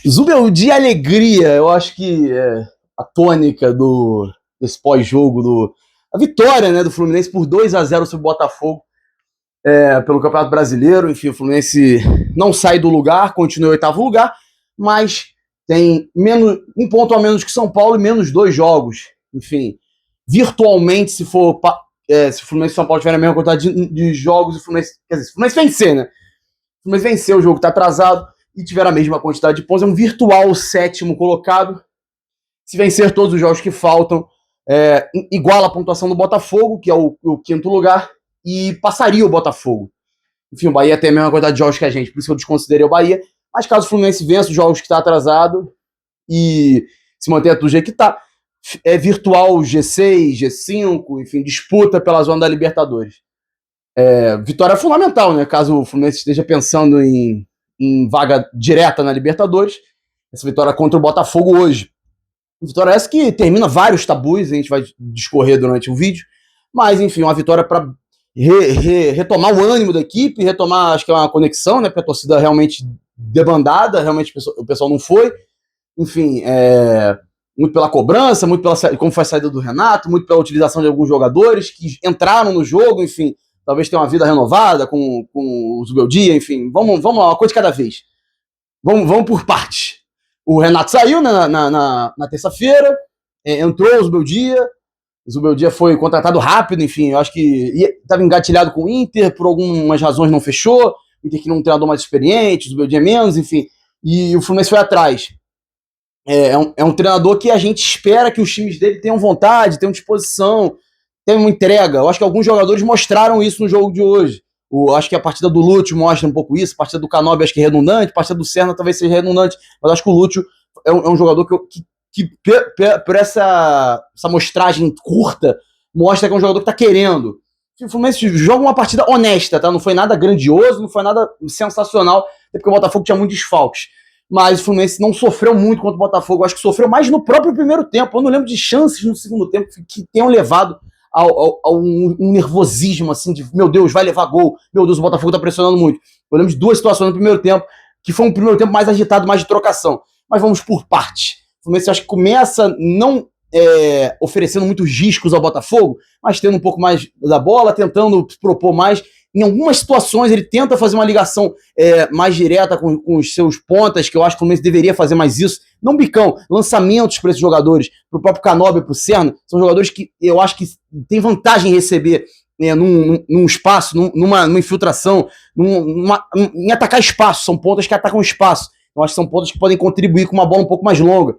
Zubeldia alegria, eu acho que é a tônica desse pós-jogo, a vitória, né, do Fluminense por 2-0 sobre o Botafogo pelo Campeonato Brasileiro. Enfim, o Fluminense não sai do lugar, continua em oitavo lugar, mas tem um ponto a menos que São Paulo e menos 2 jogos. Enfim, virtualmente, se o Fluminense e São Paulo tiverem a mesma quantidade de jogos, o Fluminense, quer dizer, se o Fluminense vencer, né? O Fluminense venceu, o jogo está atrasado e tiver a mesma quantidade de pontos, é um virtual 7º colocado. Se vencer todos os jogos que faltam, iguala a pontuação do Botafogo, que é o 5º lugar, e passaria o Botafogo. Enfim, o Bahia tem a mesma quantidade de jogos que a gente, por isso que eu desconsiderei o Bahia. Mas caso o Fluminense vença os jogos que está atrasado e se mantenha do jeito que está, é virtual G6, G5, enfim, disputa pela zona da Libertadores. Vitória fundamental, né? Caso o Fluminense esteja pensando em vaga direta na Libertadores, essa vitória contra o Botafogo hoje. Vitória essa que termina vários tabus, a gente vai discorrer durante o vídeo, mas enfim, uma vitória para retomar o ânimo da equipe, retomar, acho que é uma conexão, né? Porque a torcida realmente debandada, realmente o pessoal não foi. Enfim, muito pela cobrança, muito pela como foi a saída do Renato, muito pela utilização de alguns jogadores que entraram no jogo, enfim, talvez tenha uma vida renovada com o Zubeldia, enfim, vamos uma coisa de cada vez. Vamos por parte. O Renato saiu na terça-feira, entrou o Zubeldia. O Zubeldia foi contratado rápido, enfim, eu acho que estava engatilhado com o Inter, por algumas razões não fechou. O Inter queria um treinador mais experiente, o Zubeldia menos, enfim, e o Fluminense foi atrás. É um treinador que a gente espera que os times dele tenham vontade, tenham disposição, tenham uma entrega. Eu acho que alguns jogadores mostraram isso no jogo de hoje. Acho que a partida do Lúcio mostra um pouco isso, a partida do Canóbio acho que é redundante, a partida do Serna talvez seja redundante, mas acho que o Lúcio é um jogador que por essa amostragem curta, mostra que é um jogador que tá querendo. O Fluminense joga uma partida honesta, tá? Não foi nada grandioso, não foi nada sensacional, porque o Botafogo tinha muitos desfalques. Mas o Fluminense não sofreu muito contra o Botafogo, acho que sofreu mais no próprio primeiro tempo. Eu não lembro de chances no segundo tempo que tenham levado a um nervosismo, assim, de meu Deus, vai levar gol, meu Deus, o Botafogo tá pressionando muito. Eu lembro de 2 situações no primeiro tempo, que foi um primeiro tempo mais agitado, mais de trocação. Mas vamos por parte. O Fluminense acho que começa não oferecendo muitos riscos ao Botafogo, mas tendo um pouco mais da bola, tentando propor mais. Em algumas situações ele tenta fazer uma ligação mais direta com os seus pontas, que eu acho que o Fluminense deveria fazer mais isso. Não bicão, lançamentos para esses jogadores, para o próprio Canóbio e para o Serna, são jogadores que eu acho que tem vantagem em receber num espaço, numa infiltração, em atacar espaço. São pontas que atacam espaço. Eu acho que são pontas que podem contribuir com uma bola um pouco mais longa.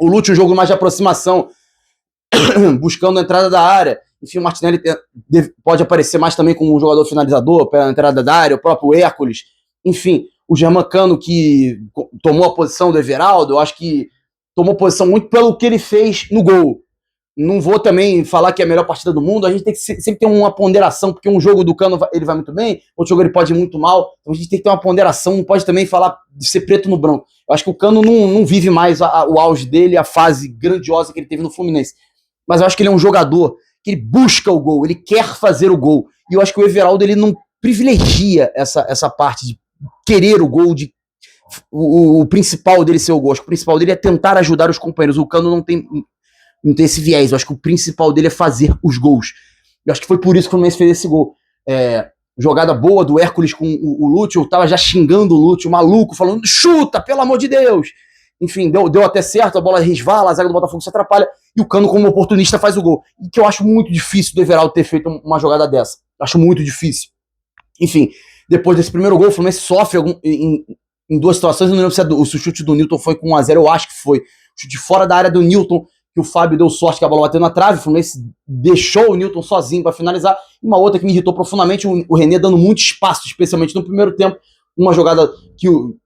O Lúcio, um jogo mais de aproximação, buscando a entrada da área. Enfim, o Martinelli pode aparecer mais também como um jogador finalizador pela entrada da área, o próprio Hércules. Enfim, o Germancano, que tomou a posição do Everaldo, eu acho que tomou posição muito pelo que ele fez no gol. Não vou também falar que é a melhor partida do mundo, a gente tem que sempre ter uma ponderação, porque um jogo do Cano ele vai muito bem, outro jogo ele pode ir muito mal, então a gente tem que ter uma ponderação, não pode também falar de ser preto no branco. Eu acho que o Cano não vive mais o auge dele, a fase grandiosa que ele teve no Fluminense. Mas eu acho que ele é um jogador que ele busca o gol, ele quer fazer o gol. E eu acho que o Everaldo ele não privilegia essa parte de querer o gol, de o principal dele ser o gol. Acho que o principal dele é tentar ajudar os companheiros. O Cano não tem esse viés. Eu acho que o principal dele é fazer os gols. Eu acho que foi por isso que o Fluminense fez esse gol. Jogada boa do Hércules com o Lúcio. Eu tava já xingando o Lúcio, maluco, falando, chuta, pelo amor de Deus. Enfim, deu até certo, a bola resvala, a zaga do Botafogo se atrapalha, e o Cano, como oportunista, faz o gol. E que eu acho muito difícil do Everaldo ter feito uma jogada dessa. Acho muito difícil. Enfim, depois desse primeiro gol, o Fluminense sofre em 2 situações. Eu não lembro se o chute do Nilton foi com 1-0, eu acho que foi. Chute fora da área do Nilton, que o Fábio deu sorte que a bola bateu na trave, o Fluminense deixou o Nilton sozinho para finalizar. E uma outra que me irritou profundamente, o René dando muito espaço, especialmente no primeiro tempo.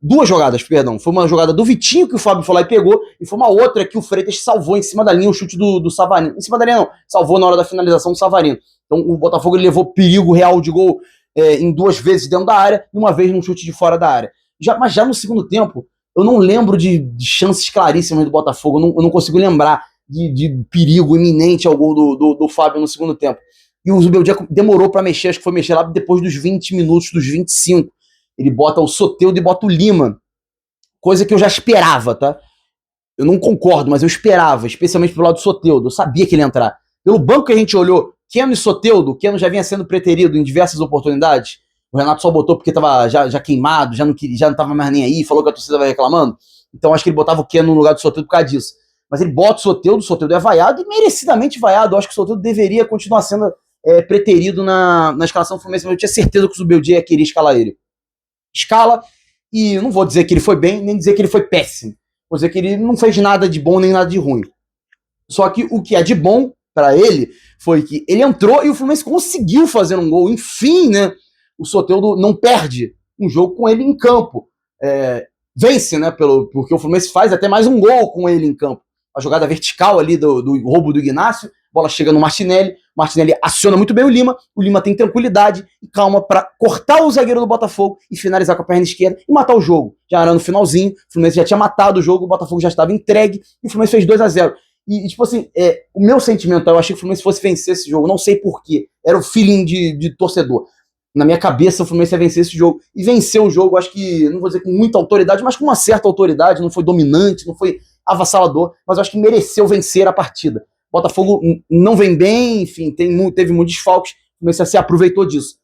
Duas jogadas, perdão. Foi uma jogada do Vitinho que o Fábio foi lá e pegou, e foi uma outra que o Freitas salvou em cima da linha, o chute do Savarino. Em cima da linha não, salvou na hora da finalização do Savarino. Então o Botafogo ele levou perigo real de gol em 2 vezes dentro da área e uma vez num chute de fora da área. Mas já no segundo tempo, eu não lembro de chances claríssimas do Botafogo, eu não consigo lembrar de perigo iminente ao gol do Fábio no segundo tempo. E o Zubeldia demorou para mexer, acho que foi mexer lá depois dos 20 minutos, dos 25. ele bota o Soteldo e bota o Lima, coisa que eu já esperava, tá? Eu não concordo, mas eu esperava, especialmente pelo lado do Soteldo, eu sabia que ele ia entrar. Pelo banco que a gente olhou, Keno e Soteldo, o Keno já vinha sendo preterido em diversas oportunidades, o Renato só botou porque tava já queimado, já não tava mais nem aí, falou que a torcida vai reclamando, então acho que ele botava o Keno no lugar do Soteldo por causa disso. Mas ele bota o Soteldo é vaiado, e merecidamente vaiado. Eu acho que o Soteldo deveria continuar sendo preterido na escalação do Fluminense, mas eu tinha certeza que o Zubeldia ia querer escalar ele. Escala, e não vou dizer que ele foi bem, nem dizer que ele foi péssimo. Vou dizer que ele não fez nada de bom nem nada de ruim. Só que o que é de bom para ele foi que ele entrou e o Fluminense conseguiu fazer um gol. Enfim, né? O Soteldo não perde um jogo com ele em campo. Vence, né? Porque o Fluminense faz até mais um gol com ele em campo. A jogada vertical ali do roubo do Ignacio, bola chega no Martinelli aciona muito bem o Lima tem tranquilidade e calma para cortar o zagueiro do Botafogo e finalizar com a perna esquerda e matar o jogo. Já era no finalzinho, o Fluminense já tinha matado o jogo, o Botafogo já estava entregue e o Fluminense fez 2-0. E tipo assim, o meu sentimento, eu achei que o Fluminense fosse vencer esse jogo, não sei porquê, era o feeling de torcedor. Na minha cabeça, o Fluminense ia vencer esse jogo. E venceu o jogo, acho que, não vou dizer com muita autoridade, mas com uma certa autoridade, não foi dominante, não foi avassalador, mas eu acho que mereceu vencer a partida. Botafogo não vem bem, enfim, teve muitos desfalques, o Fluminense se aproveitou disso.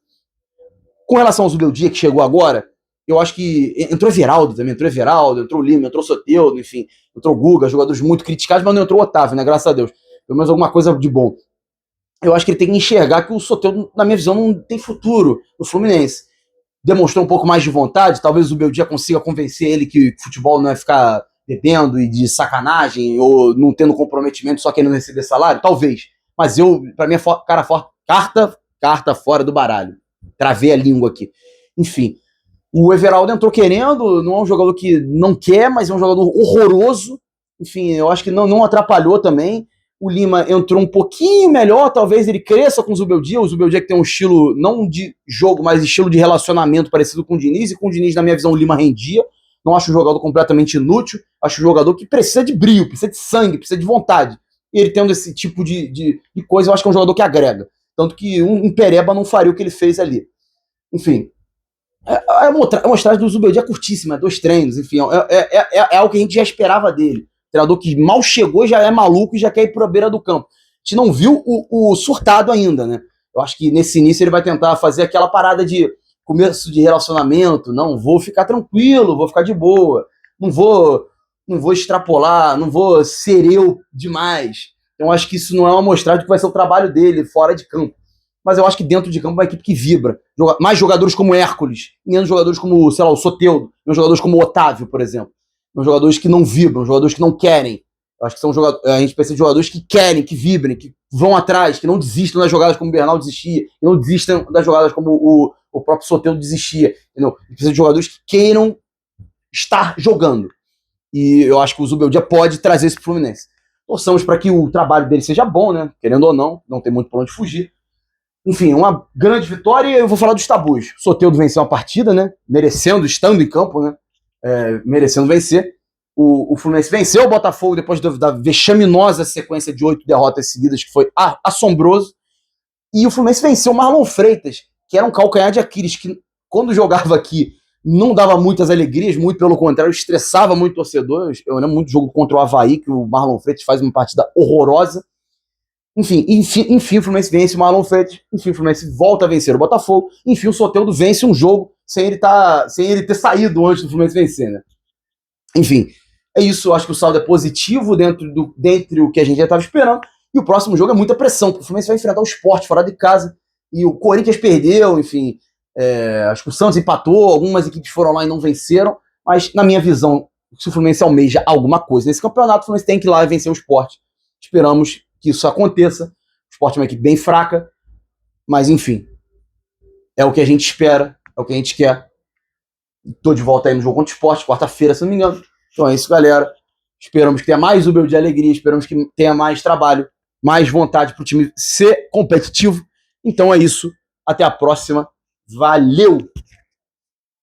Com relação ao Zubeldia, que chegou agora, eu acho que entrou Everaldo também, entrou Lima, entrou Soteldo, enfim, entrou Guga, jogadores muito criticados, mas não entrou Otávio, né, graças a Deus. Pelo menos alguma coisa de bom. Eu acho que ele tem que enxergar que o Soteldo, na minha visão, não tem futuro no Fluminense. Demonstrou um pouco mais de vontade, talvez o Zubeldia consiga convencer ele que futebol não é ficar bebendo e de sacanagem, ou não tendo comprometimento, só querendo receber salário, talvez. Mas pra mim, carta fora do baralho. Travei a língua aqui. Enfim, o Everaldo entrou querendo, não é um jogador que não quer, mas é um jogador horroroso. Enfim, eu acho que não atrapalhou também. O Lima entrou um pouquinho melhor, talvez ele cresça com o Zubeldia que tem um estilo, não de jogo, mas estilo de relacionamento parecido com o Diniz, e com o Diniz, na minha visão, o Lima rendia. Não acho um jogador completamente inútil, acho um jogador que precisa de brilho, precisa de sangue, precisa de vontade. E ele tendo esse tipo de coisa, eu acho que é um jogador que agrega. Tanto que um Pereba não faria o que ele fez ali. Enfim, a amostragem do Zubeldia é curtíssima, 2 treinos, enfim, é algo que a gente já esperava dele. Treinador que mal chegou já é maluco e já quer ir para a beira do campo. A gente não viu o surtado ainda, né? Eu acho que nesse início ele vai tentar fazer aquela parada de começo de relacionamento, não, vou ficar tranquilo, vou ficar de boa, não vou extrapolar, não vou ser eu demais. Então acho que isso não é uma amostragem que vai ser o trabalho dele fora de campo. Mas eu acho que dentro de campo é uma equipe que vibra. Mais jogadores como Hércules, menos jogadores como, sei lá, o Soteldo, menos jogadores como o Otávio, por exemplo. São jogadores que não vibram, jogadores que não querem. Eu acho que são jogadores, a gente precisa de jogadores que querem, que vibrem, que vão atrás, que não desistam das jogadas como o Bernal desistia, que não desistam das jogadas como o próprio Soteldo desistia. Entendeu? A gente precisa de jogadores que queiram estar jogando. E eu acho que o Zubeldia pode trazer isso pro Fluminense. Torçamos para que o trabalho dele seja bom, né? Querendo ou não tem muito para onde fugir. Enfim, uma grande vitória. E eu vou falar dos tabus. O Soteldo venceu a partida, né? Merecendo, estando em campo, né? Merecendo vencer. O Fluminense venceu o Botafogo depois da vexaminosa sequência de 8 derrotas seguidas, que foi assombroso. E o Fluminense venceu o Marlon Freitas, que era um calcanhar de Aquiles, que quando jogava aqui não dava muitas alegrias, muito pelo contrário, estressava muito o torcedor. Eu lembro muito do jogo contra o Avaí, que o Marlon Freitas faz uma partida horrorosa. Enfim, o Fluminense vence o Marlon Freitas, enfim, o Fluminense volta a vencer o Botafogo, enfim, o Soteldo vence um jogo sem ele ter saído antes do Fluminense vencer, né? Enfim, é isso, eu acho que o saldo é positivo dentro o que a gente já estava esperando, e o próximo jogo é muita pressão, porque o Fluminense vai enfrentar o Sport fora de casa, e o Corinthians perdeu, enfim, acho que o Santos empatou, algumas equipes foram lá e não venceram, mas na minha visão, se o Fluminense almeja alguma coisa nesse campeonato, o Fluminense tem que ir lá e vencer o Sport. Esperamos que isso aconteça. O Sport é uma equipe bem fraca, mas enfim, é o que a gente espera, é o que a gente quer. Tô de volta aí no jogo contra o Sport, quarta-feira, se não me engano. Então é isso, galera. Esperamos que tenha mais Uber de alegria, esperamos que tenha mais trabalho, mais vontade para o time ser competitivo. Então é isso. Até a próxima. Valeu!